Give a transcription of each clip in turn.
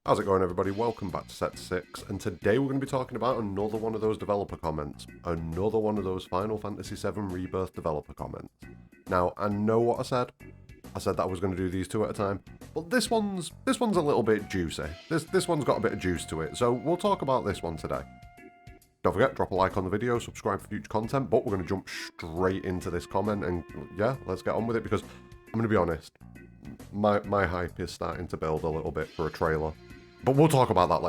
How's it going, everybody? Welcome back to Set 6, and today we're going to be talking about another one of those developer comments. Another one of those Final Fantasy VII Rebirth developer comments. Now, I know what I said. I said that I was going to do these two at a time, but this one's a little bit juicy. This one's got a bit of juice to it, so we'll talk about this one today. Don't forget, drop a like on the video, subscribe for future content, but we're going to jump straight into this comment, and yeah, let's get on with it, because I'm going to be honest, my hype is starting to build a little bit for a trailer. But we'll talk about that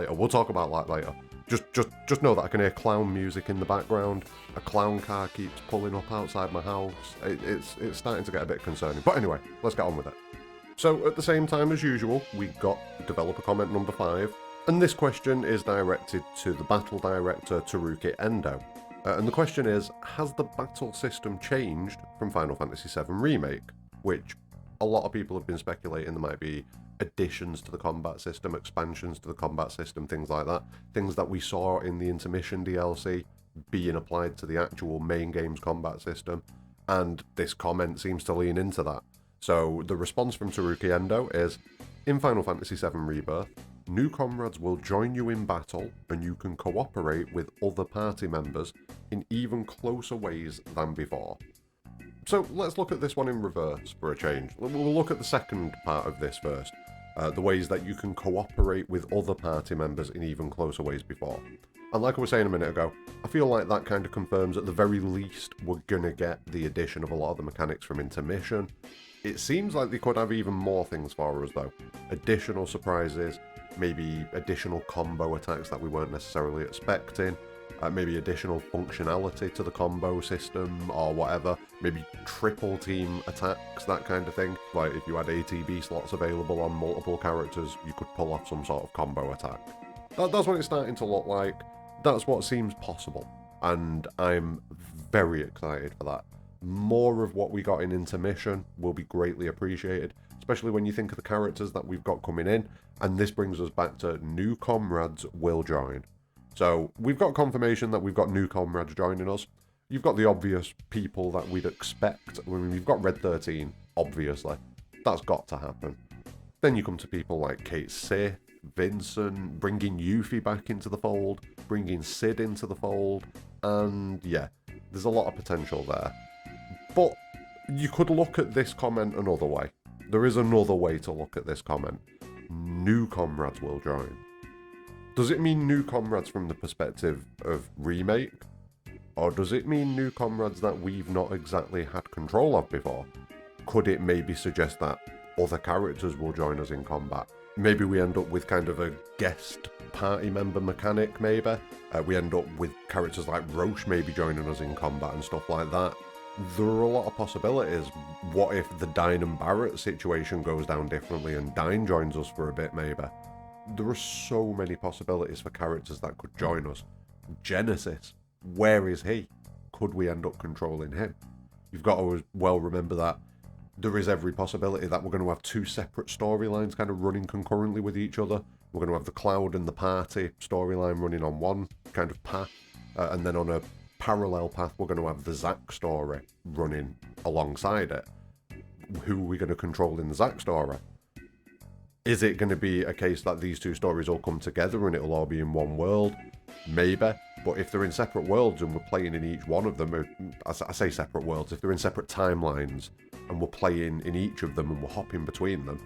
later. Just know that I can hear clown music in the background. A clown car keeps pulling up outside my house. It's starting to get a bit concerning. But anyway, let's get on with it. So at the same time as usual, we got developer comment number 5. And this question is directed to the battle director, Teruki Endo. And the question is, has the battle system changed from Final Fantasy VII Remake? Which a lot of people have been speculating there might be additions to the combat system, expansions to the combat system, things like that. Things that we saw in the intermission DLC being applied to the actual main game's combat system. And this comment seems to lean into that. So the response from Teruki Endo is, in Final Fantasy VII Rebirth, new comrades will join you in battle and you can cooperate with other party members in even closer ways than before. So let's look at this one in reverse for a change. We'll look at the second part of this first. The ways that you can cooperate with other party members in even closer ways before. And like I was saying a minute ago, I feel like that kind of confirms at the very least we're gonna get the addition of a lot of the mechanics from intermission. It seems like they could have even more things for us though. Additional surprises, maybe additional combo attacks that we weren't necessarily expecting. Maybe additional functionality to the combo system or whatever, maybe triple team attacks, that kind of thing. Like if you had ATB slots available on multiple characters, you could pull off some sort of combo attack. That's what it's starting to look like. That's what seems possible, and I'm very excited for that. More of what we got in intermission will be greatly appreciated, especially when you think of the characters that we've got coming in, and this brings us back to new comrades will join. So we've got confirmation that we've got new comrades joining us. You've got the obvious people that we'd expect. I mean, we've got Red 13, obviously. That's got to happen. Then you come to people like Kate Sith, Vincent, bringing Yuffie back into the fold, bringing Sid into the fold, and yeah, there's a lot of potential there. But you could look at this comment another way. There is another way to look at this comment. New comrades will join. Does it mean new comrades from the perspective of Remake? Or does it mean new comrades that we've not exactly had control of before? Could it maybe suggest that other characters will join us in combat? Maybe we end up with kind of a guest party member mechanic, maybe. We end up with characters like Roche maybe joining us in combat and stuff like that. There are a lot of possibilities. What if the Dine and Barrett situation goes down differently and Dine joins us for a bit, maybe? There are so many possibilities for characters that could join us. Genesis, where is he? Could we end up controlling him? You've got to as well remember that there is every possibility that we're going to have two separate storylines kind of running concurrently with each other. We're going to have the Cloud and the Party storyline running on one kind of path, and then on a parallel path we're going to have the Zack story running alongside it. Who are we going to control in the Zack story? Is it going to be a case that these two stories all come together and it'll all be in one world? Maybe. But if they're in separate worlds and we're playing in each one of them, I say separate worlds, if they're in separate timelines and we're playing in each of them and we're hopping between them,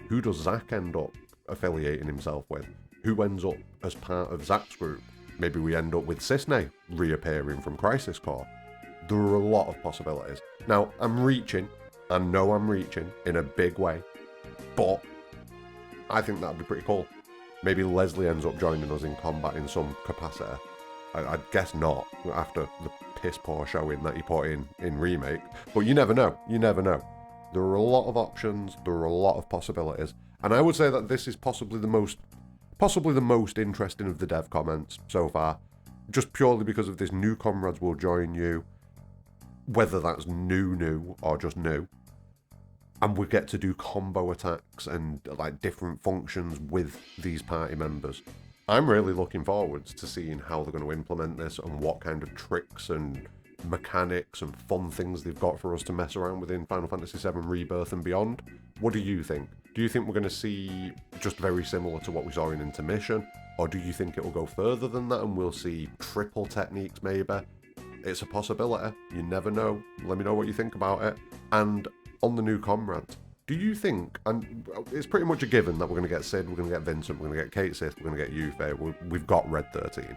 who does Zack end up affiliating himself with? Who ends up as part of Zack's group? Maybe we end up with Cisne reappearing from Crisis Core. There are a lot of possibilities. Now, I'm reaching. I know I'm reaching in a big way. But I think that'd be pretty cool. Maybe Leslie ends up joining us in combat in some capacity. I'd guess not, after the piss-poor showing that he put in Remake. But you never know. You never know. There are a lot of options. There are a lot of possibilities. And I would say that this is possibly the most interesting of the dev comments so far. Just purely because of this new comrades will join you. Whether that's new or just new. And we get to do combo attacks and like different functions with these party members. I'm really looking forward to seeing how they're going to implement this and what kind of tricks and mechanics and fun things they've got for us to mess around with in Final Fantasy VII Rebirth and beyond. What do you think? Do you think we're going to see just very similar to what we saw in Intermission? Or do you think it will go further than that and we'll see triple techniques maybe? It's a possibility. You never know. Let me know what you think about it. And on the new comrades, do you think, and it's pretty much a given that we're going to get Cid, we're going to get Vincent, we're going to get Kate Sith, we're going to get Yuffie, we've got Red 13.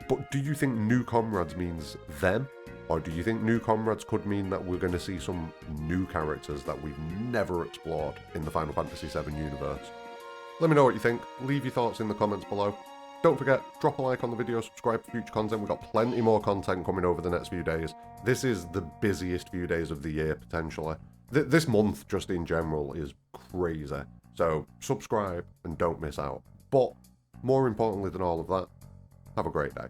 But do you think new comrades means them? Or do you think new comrades could mean that we're going to see some new characters that we've never explored in the Final Fantasy VII universe? Let me know what you think. Leave your thoughts in the comments below. Don't forget, drop a like on the video, subscribe for future content. We've got plenty more content coming over the next few days. This is the busiest few days of the year, potentially. This month, just in general, is crazy. So subscribe and don't miss out. But more importantly than all of that, have a great day.